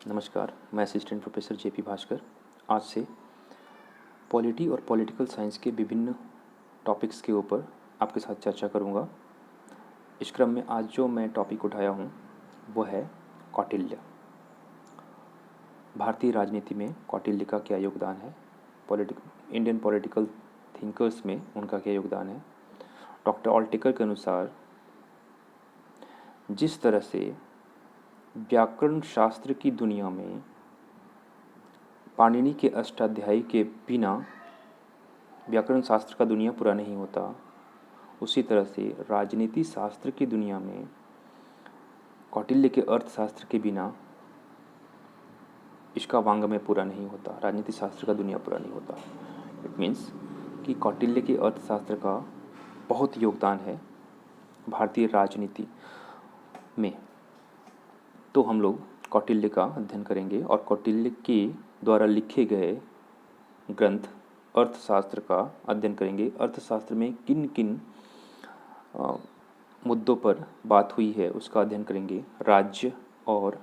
नमस्कार, मैं assistant professor JP Bhaskar आज से पॉलिटी और पॉलिटिकल साइंस के विभिन्न टॉपिक्स के ऊपर आपके साथ चर्चा करूंगा। इस क्रम में आज जो मैं टॉपिक उठाया हूं वो है कौटिल्य। भारतीय राजनीति में कौटिल्य का क्या योगदान है, इंडियन पॉलिटिकल थिंकर्स में उनका क्या योगदान है। डॉक्टर ऑल्टिकर के अनुसार जिस तरह से व्याकरण शास्त्र की दुनिया में पाणिनि के अष्टाध्यायी के बिना व्याकरण शास्त्र का दुनिया पूरा नहीं होता, उसी तरह से राजनीति शास्त्र की दुनिया में कौटिल्य के अर्थशास्त्र के बिना इसका वांग्मय पूरा नहीं होता, राजनीति शास्त्र का दुनिया पूरा नहीं होता। इट मीन्स कि कौटिल्य के अर्थशास्त्र का बहुत योगदान है भारतीय राजनीति में। तो हम लोग कौटिल्य का अध्ययन करेंगे और कौटिल्य के द्वारा लिखे गए ग्रंथ अर्थशास्त्र का अध्ययन करेंगे। अर्थशास्त्र में किन किन मुद्दों पर बात हुई है उसका अध्ययन करेंगे। राज्य और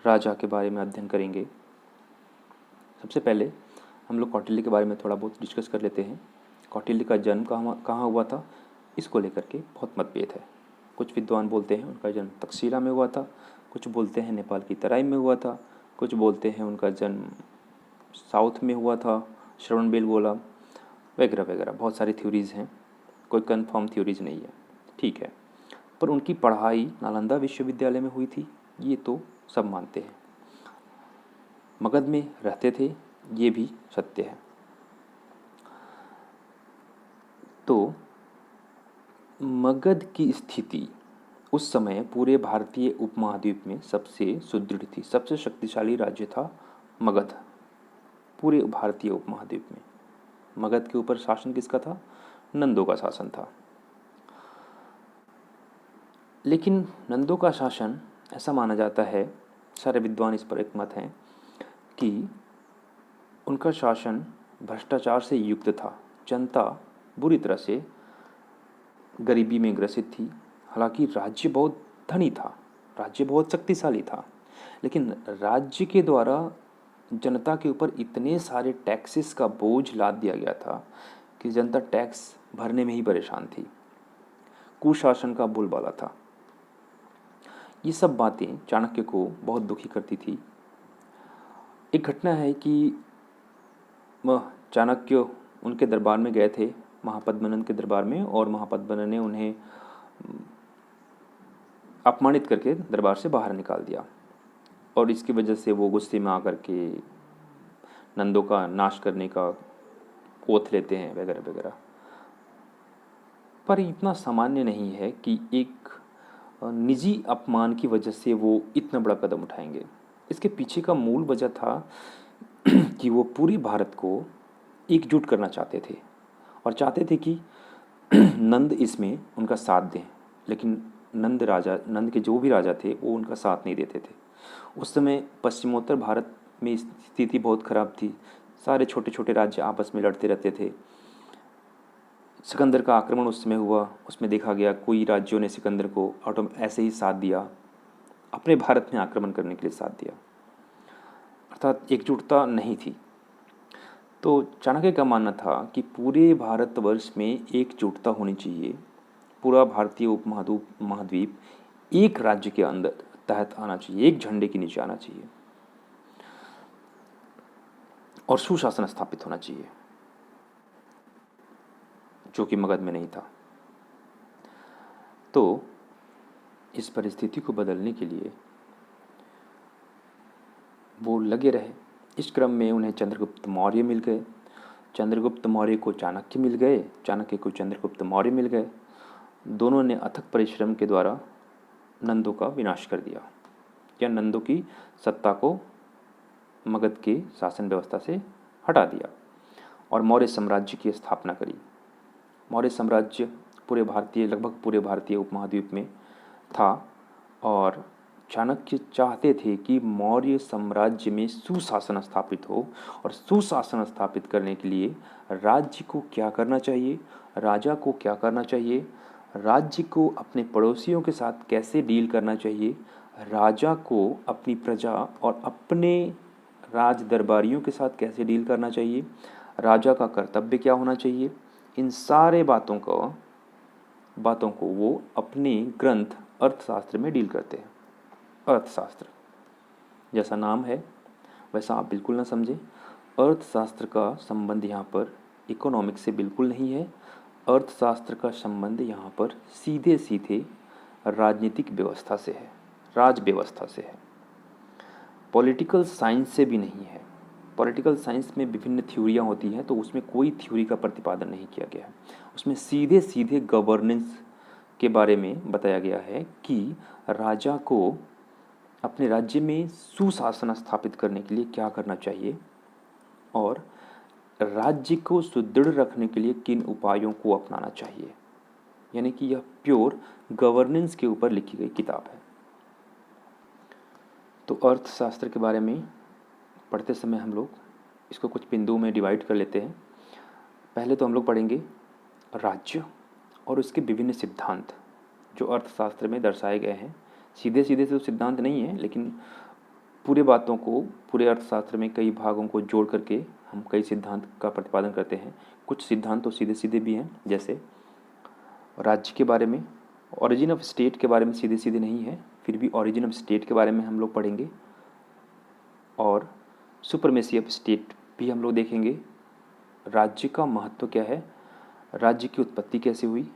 राजा के बारे में अध्ययन करेंगे। सबसे पहले हम लोग कौटिल्य के बारे में थोड़ा बहुत डिस्कस कर लेते हैं। कौटिल्य का जन्म कहाँ हुआ था, इसको लेकर के बहुत मतभेद है। कुछ विद्वान बोलते हैं उनका जन्म तक्षशिला में हुआ था, कुछ बोलते हैं नेपाल की तराई में हुआ था, कुछ बोलते हैं उनका जन्म साउथ में हुआ था, श्रवणबेलगोला वगैरह वगैरह। बहुत सारी थ्योरीज़ हैं, कोई कंफर्म थ्योरीज़ नहीं है, ठीक है। पर उनकी पढ़ाई नालंदा विश्वविद्यालय में हुई थी, ये तो सब मानते हैं। मगध में रहते थे, ये भी सत्य है। तो मगध की स्थिति उस समय पूरे भारतीय उपमहाद्वीप में सबसे सुदृढ़ थी, सबसे शक्तिशाली राज्य था मगध। पूरे भारतीय उपमहाद्वीप में मगध के ऊपर शासन किसका था? नंदों का शासन था। लेकिन नंदों का शासन, ऐसा माना जाता है, सारे विद्वान इस पर एक मत हैं कि उनका शासन भ्रष्टाचार से युक्त था। जनता बुरी तरह से गरीबी में ग्रसित थी। हालांकि राज्य बहुत धनी था, राज्य बहुत शक्तिशाली था, लेकिन राज्य के द्वारा जनता के ऊपर इतने सारे टैक्सेस का बोझ लाद दिया गया था कि जनता टैक्स भरने में ही परेशान थी। कुशासन का बोलबाला था। ये सब बातें चाणक्य को बहुत दुखी करती थी। एक घटना है कि वह चाणक्य उनके दरबार में गए थे, महापद्मनंद के दरबार में, और महापद्मनंद ने उन्हें अपमानित करके दरबार से बाहर निकाल दिया। और इसकी वजह से वो गुस्से में आकर के नंदों का नाश करने का ओथ लेते हैं वगैरह वगैरह। पर इतना सामान्य नहीं है कि एक निजी अपमान की वजह से वो इतना बड़ा कदम उठाएंगे। इसके पीछे का मूल वजह था कि वो पूरे भारत को एकजुट करना चाहते थे और चाहते थे कि नंद इसमें उनका साथ दें। लेकिन नंद के जो भी राजा थे वो उनका साथ नहीं देते थे। उस समय पश्चिमोत्तर भारत में स्थिति बहुत ख़राब थी। सारे छोटे छोटे राज्य आपस में लड़ते रहते थे। सिकंदर का आक्रमण उस समय हुआ, उसमें देखा गया कोई राज्यों ने सिकंदर को ऐसे ही साथ दिया, अपने भारत में आक्रमण करने के लिए साथ दिया, अर्थात एकजुटता नहीं थी। तो चाणक्य का मानना था कि पूरे भारतवर्ष में एकजुटता होनी चाहिए। पूरा भारतीय उपमहाद्वीप एक राज्य के अंदर तहत आना चाहिए, एक झंडे के नीचे आना चाहिए और सुशासन स्थापित होना चाहिए, जो कि मगध में नहीं था। तो इस परिस्थिति को बदलने के लिए वो लगे रहे। इस क्रम में उन्हें चंद्रगुप्त मौर्य मिल गए, चंद्रगुप्त मौर्य को चाणक्य मिल गए, चाणक्य को चंद्रगुप्त मौर्य मिल गए। दोनों ने अथक परिश्रम के द्वारा नंदों का विनाश कर दिया, या नंदों की सत्ता को मगध के शासन व्यवस्था से हटा दिया और मौर्य साम्राज्य की स्थापना करी। मौर्य साम्राज्य लगभग पूरे भारतीय उपमहाद्वीप में था और चाणक्य चाहते थे कि मौर्य साम्राज्य में सुशासन स्थापित हो। और सुशासन स्थापित करने के लिए राज्य को क्या करना चाहिए, राजा को क्या करना चाहिए, राज्य को अपने पड़ोसियों के साथ कैसे डील करना चाहिए, राजा को अपनी प्रजा और अपने राज दरबारियों के साथ कैसे डील करना चाहिए, राजा का कर्तव्य क्या होना चाहिए, इन सारे बातों को वो अपने ग्रंथ अर्थशास्त्र में डील करते हैं। अर्थशास्त्र जैसा नाम है वैसा आप बिल्कुल ना समझें। अर्थशास्त्र का संबंध यहाँ पर इकोनॉमिक्स से बिल्कुल नहीं है। अर्थशास्त्र का संबंध यहाँ पर सीधे सीधे राजनीतिक व्यवस्था से है, राज व्यवस्था से है, पॉलिटिकल साइंस से भी नहीं है। पॉलिटिकल साइंस में विभिन्न थ्योरियाँ होती हैं, तो उसमें कोई थ्योरी का प्रतिपादन नहीं किया गया है। उसमें सीधे सीधे गवर्नेंस के बारे में बताया गया है कि राजा को अपने राज्य में सुशासन स्थापित करने के लिए क्या करना चाहिए और राज्य को सुदृढ़ रखने के लिए किन उपायों को अपनाना चाहिए। यानी कि यह प्योर गवर्नेंस के ऊपर लिखी गई किताब है। तो अर्थशास्त्र के बारे में पढ़ते समय हम लोग इसको कुछ बिंदुओं में डिवाइड कर लेते हैं। पहले तो हम लोग पढ़ेंगे राज्य और उसके विभिन्न सिद्धांत जो अर्थशास्त्र में दर्शाए गए हैं। सीधे सीधे तो सिद्धांत नहीं है, लेकिन पूरे बातों को, पूरे अर्थशास्त्र में कई भागों को जोड़ करके हम कई सिद्धांत का प्रतिपादन करते हैं। कुछ सिद्धांत तो सीधे सीधे भी हैं, जैसे राज्य के बारे में, ओरिजिन ऑफ स्टेट के बारे में सीधे सीधे नहीं है, फिर भी ओरिजिन ऑफ स्टेट के बारे में हम लोग पढ़ेंगे, और सुपरमेसी ऑफ स्टेट भी हम लोग देखेंगे। राज्य का महत्व क्या है, राज्य की उत्पत्ति कैसे हुई,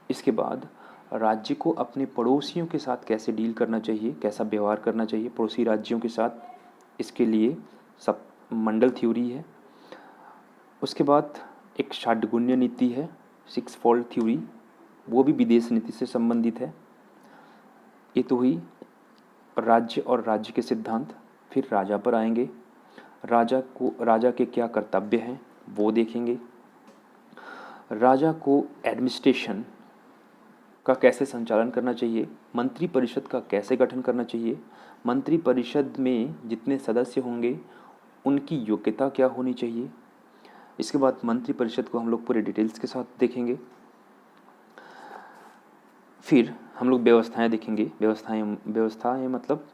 इसके बाद राज्य को अपने पड़ोसियों के साथ कैसे डील करना चाहिए, कैसा व्यवहार करना चाहिए पड़ोसी राज्यों के साथ, इसके लिए सब मंडल थ्योरी है। उसके बाद एक षाड्गुण्य नीति है, 6 फोल्ड थ्योरी, वो भी विदेश नीति से संबंधित है। ये तो हुई राज्य और राज्य के सिद्धांत। फिर राजा पर आएंगे, राजा के क्या कर्तव्य हैं वो देखेंगे। राजा को एडमिनिस्ट्रेशन का कैसे संचालन करना चाहिए, मंत्री परिषद का कैसे गठन करना चाहिए, मंत्री परिषद में जितने सदस्य होंगे उनकी योग्यता क्या होनी चाहिए। इसके बाद मंत्री परिषद को हम लोग पूरे डिटेल्स के साथ देखेंगे। फिर हम लोग व्यवस्थाएं देखेंगे, व्यवस्थाएं मतलब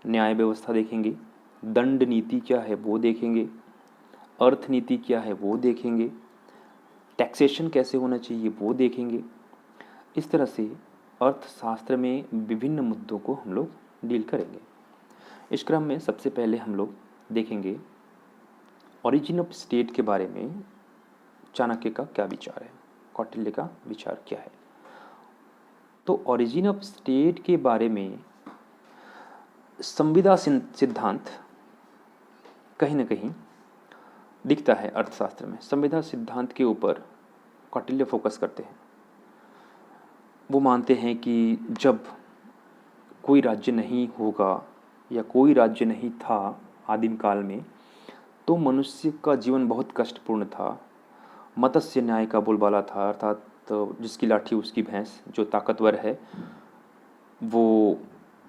न्याय व्यवस्था देखेंगे, दंड नीति क्या है वो देखेंगे, अर्थ नीति क्या है वो देखेंगे, टैक्सेशन कैसे होना चाहिए वो देखेंगे। इस तरह से अर्थशास्त्र में विभिन्न मुद्दों को हम लोग डील करेंगे। इस क्रम में सबसे पहले हम लोग देखेंगे ओरिजिन ऑफ स्टेट के बारे में चाणक्य का क्या विचार है, कौटिल्य का विचार क्या है। तो ओरिजिन ऑफ स्टेट के बारे में संविदा सिद्धांत कहीं ना कहीं दिखता है अर्थशास्त्र में। संविदा सिद्धांत के ऊपर कौटिल्य फोकस करते हैं। वो मानते हैं कि जब कोई राज्य नहीं होगा या कोई राज्य नहीं था आदिम काल में, तो मनुष्य का जीवन बहुत कष्टपूर्ण था। मत्स्य न्याय का बोलबाला था, अर्थात जिसकी लाठी उसकी भैंस, जो ताकतवर है वो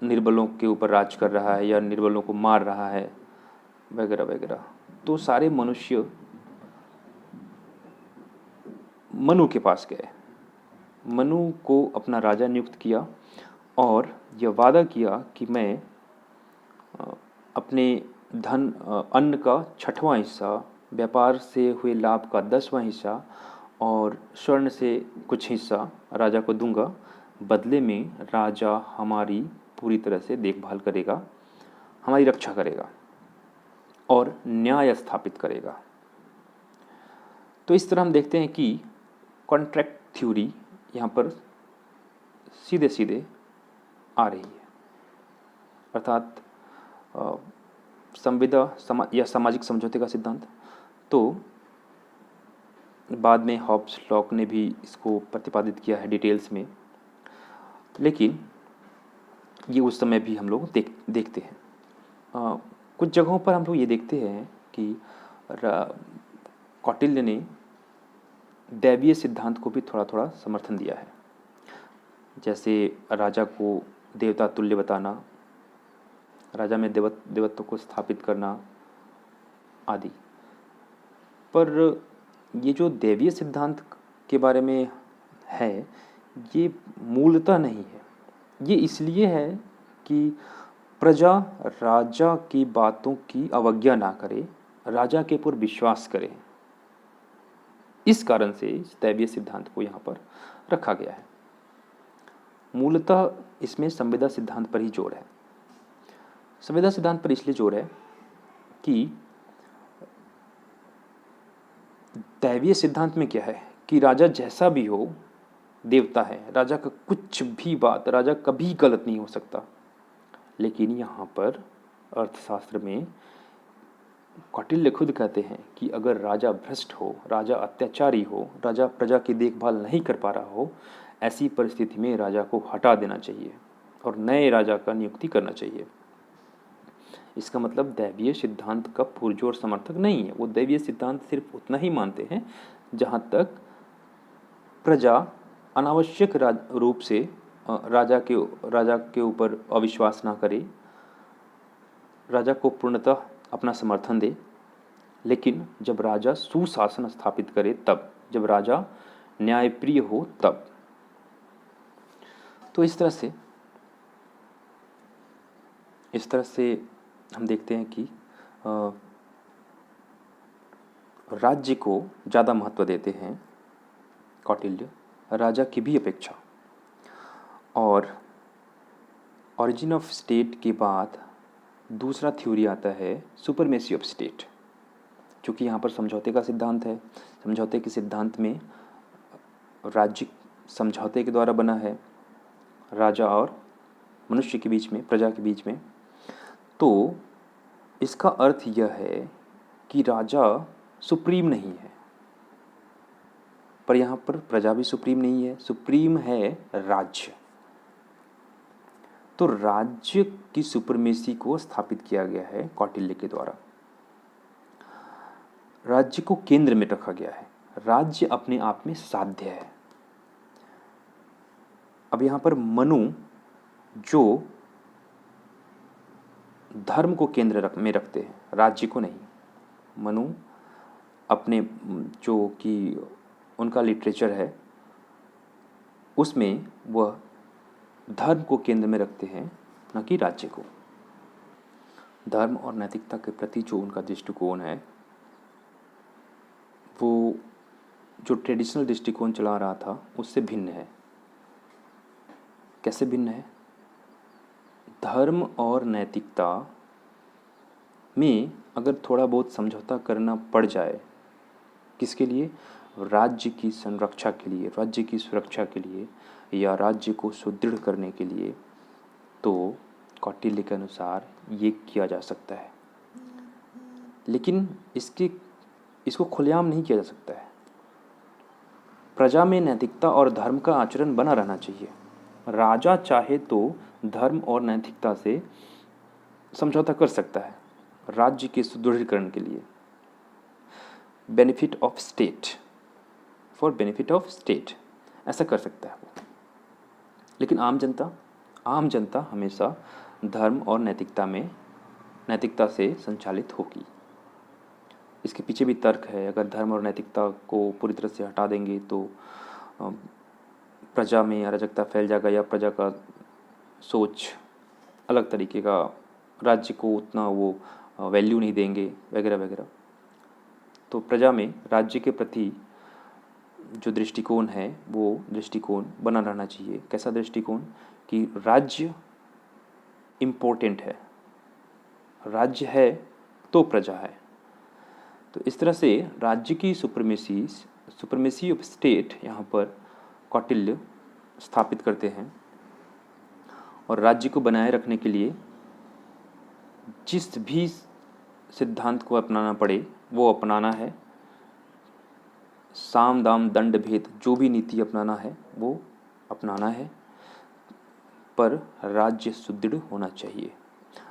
निर्बलों के ऊपर राज कर रहा है या निर्बलों को मार रहा है, वगैरह वगैरह। तो सारे मनुष्य मनु के पास गए, मनु को अपना राजा नियुक्त किया और यह वादा किया कि मैं अपने धन अन्न का 6वां हिस्सा, व्यापार से हुए लाभ का 10वां हिस्सा और स्वर्ण से कुछ हिस्सा राजा को दूंगा। बदले में राजा हमारी पूरी तरह से देखभाल करेगा, हमारी रक्षा करेगा और न्याय स्थापित करेगा। तो इस तरह हम देखते हैं कि कॉन्ट्रैक्ट थ्योरी यहाँ पर सीधे सीधे आ रही है, अर्थात संविदा या सामाजिक समझौते का सिद्धांत। तो बाद में हॉब्स लॉक ने भी इसको प्रतिपादित किया है डिटेल्स में, लेकिन ये उस समय भी हम लोग देखते हैं। कुछ जगहों पर हम लोग ये देखते हैं कि कौटिल्य ने दैवीय सिद्धांत को भी थोड़ा थोड़ा समर्थन दिया है, जैसे राजा को देवता तुल्य बताना, राजा में देवत्व को स्थापित करना आदि। पर ये जो दैवीय सिद्धांत के बारे में है, ये मूलतः नहीं है। ये इसलिए है कि प्रजा राजा की बातों की अवज्ञा ना करे, राजा के ऊपर विश्वास करे। इस कारण से इस दैवीय सिद्धांत को यहाँ पर रखा गया है। मूलतः इसमें संवेदा सिद्धांत पर ही जोर है। संवेदा सिद्धांत पर इसलिए जोर है कि दैवीय सिद्धांत में क्या है कि राजा जैसा भी हो देवता है, राजा का कुछ भी बात, राजा कभी गलत नहीं हो सकता। लेकिन यहाँ पर अर्थशास्त्र में कौटिल्य खुद कहते हैं कि अगर राजा भ्रष्ट हो, राजा अत्याचारी हो, राजा प्रजा की देखभाल नहीं कर पा रहा हो, ऐसी परिस्थिति में राजा को हटा देना चाहिए और नए राजा का नियुक्ति करना चाहिए। इसका मतलब दैवीय सिद्धांत का पुरजोर समर्थक नहीं है। वो दैवीय सिद्धांत सिर्फ उतना ही मानते हैं जहाँ तक प्रजा अनावश्यक रूप से राजा के ऊपर अविश्वास ना करे, राजा को पूर्णतः अपना समर्थन दे। लेकिन जब राजा सुशासन स्थापित करे तब, जब राजा न्यायप्रिय हो तब। तो इस तरह से हम देखते हैं कि राज्य को ज़्यादा महत्व देते हैं कौटिल्य, राजा की भी अपेक्षा। और ऑरिजिन ऑफ स्टेट के बाद दूसरा थ्योरी आता है सुपरमेसी ऑफ स्टेट, क्योंकि यहाँ पर समझौते का सिद्धांत है। समझौते के सिद्धांत में राज्य समझौते के द्वारा बना है, राजा और मनुष्य के बीच में, प्रजा के बीच में। तो इसका अर्थ यह है कि राजा सुप्रीम नहीं है, पर यहाँ पर प्रजा भी सुप्रीम नहीं है, सुप्रीम है राज्य। तो राज्य की सुपरमेसी को स्थापित किया गया है कौटिल्य के द्वारा। राज्य को केंद्र में रखा गया है, राज्य अपने आप में साध्य है। अब यहाँ पर मनु जो धर्म को केंद्र में रखते हैं, राज्य को नहीं। मनु अपने जो कि उनका लिटरेचर है उसमें वह धर्म को केंद्र में रखते हैं, न कि राज्य को। धर्म और नैतिकता के प्रति जो उनका दृष्टिकोण है वो जो ट्रेडिशनल दृष्टिकोण चला रहा था उससे भिन्न है। कैसे भिन्न है? धर्म और नैतिकता में अगर थोड़ा बहुत समझौता करना पड़ जाए, किसके लिए? राज्य की संरक्षा के लिए, राज्य की सुरक्षा के लिए, या राज्य को सुदृढ़ करने के लिए, तो कौटिल्य के अनुसार ये किया जा सकता है। लेकिन इसको खुलेआम नहीं किया जा सकता है। प्रजा में नैतिकता और धर्म का आचरण बना रहना चाहिए। राजा चाहे तो धर्म और नैतिकता से समझौता कर सकता है राज्य के सुदृढ़ीकरण के लिए, benefit of state, for benefit of state, ऐसा कर सकता है वो। लेकिन आम जनता हमेशा धर्म और नैतिकता से संचालित होगी। इसके पीछे भी तर्क है। अगर धर्म और नैतिकता को पूरी तरह से हटा देंगे तो प्रजा में अराजकता फैल जाएगा, या प्रजा का सोच अलग तरीके का, राज्य को उतना वो वैल्यू नहीं देंगे वगैरह वगैरह। तो प्रजा में राज्य के प्रति जो दृष्टिकोण है वो दृष्टिकोण बना रहना चाहिए। कैसा दृष्टिकोण? कि राज्य इम्पोर्टेंट है, राज्य है तो प्रजा है। तो इस तरह से राज्य की सुपरमेसी ऑफ स्टेट यहाँ पर कौटिल्य स्थापित करते हैं। और राज्य को बनाए रखने के लिए जिस भी सिद्धांत को अपनाना पड़े वो अपनाना है। साम दाम दंड भेद जो भी नीति अपनाना है वो अपनाना है, पर राज्य सुदृढ़ होना चाहिए।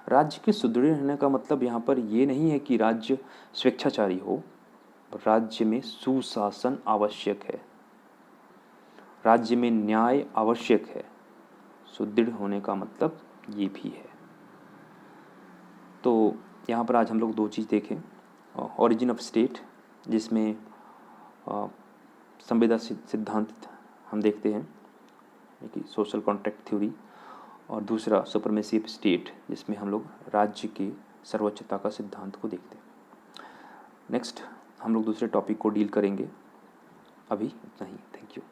राज्य के सुदृढ़ होने का मतलब यहाँ पर ये नहीं है कि राज्य स्वेच्छाचारी हो। राज्य में सुशासन आवश्यक है, राज्य में न्याय आवश्यक है। सुदृढ़ होने का मतलब ये भी है। तो यहाँ पर आज हम लोग दो चीज़ देखें, ओरिजिन ऑफ स्टेट जिसमें संवेदा सिद्धांत हम देखते हैं कि सोशल कॉन्ट्रैक्ट थ्योरी, और दूसरा सुपरमेसी स्टेट, जिसमें हम लोग राज्य की सर्वोच्चता का सिद्धांत को देखते हैं। नेक्स्ट हम लोग दूसरे टॉपिक को डील करेंगे। अभी इतना ही, थैंक यू।